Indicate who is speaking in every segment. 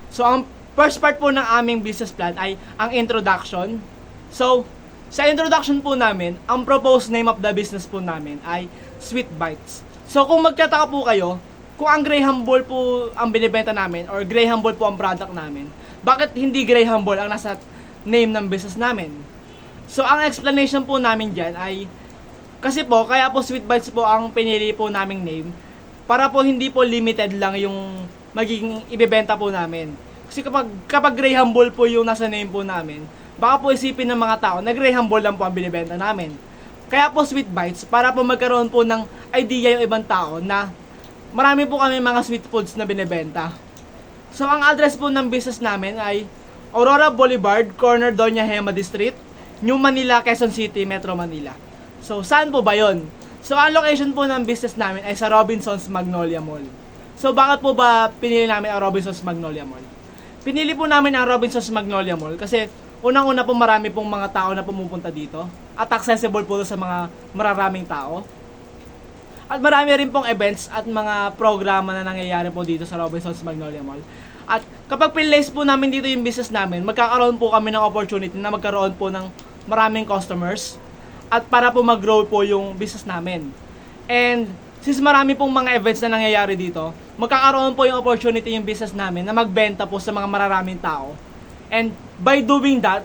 Speaker 1: So, ang first part po ng aming business plan ay ang introduction. So, sa introduction po namin, ang proposed name of the business po namin ay Sweet Bites. So, kung magtataka po kayo, kung ang Graham Ball po ang binibenta namin or Graham Ball po ang product namin, bakit hindi Graham Ball ang nasa name ng business namin? So, ang explanation po namin dyan ay, kasi po, kaya po Sweet Bites po ang pinili po naming name, para po hindi po limited lang yung magiging ibebenta po namin. Kasi kapag Graham Ball po yung nasa name po namin, baka po isipin ng mga tao na Graham Ball lang po ang binibenta namin. Kaya po Sweet Bites, para po magkaroon po ng idea yung ibang tao na marami po kami mga sweet foods na binibenta. So, ang address po ng business namin ay Aurora Boulevard, corner Doña Gema District, New Manila, Quezon City, Metro Manila. So, saan po ba yon? So, ang location po ng business namin ay sa Robinsons Magnolia Mall. So, bakit po ba pinili namin ang Robinsons Magnolia Mall? Pinili po namin ang Robinsons Magnolia Mall kasi unang-una po marami pong mga tao na pumupunta dito at accessible po sa mga mararaming tao. At marami rin pong events at mga programa na nangyayari po dito sa Robinsons Magnolia Mall. At kapag place po namin dito yung business namin, magkakaroon po kami ng opportunity na magkaroon po ng maraming customers at para po mag-grow po yung business namin. And since marami pong mga events na nangyayari dito, magkakaroon po yung opportunity yung business namin na magbenta po sa mga mararaming tao. And by doing that,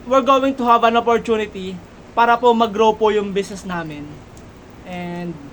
Speaker 1: we're going to have an opportunity para po mag-grow po yung business namin. And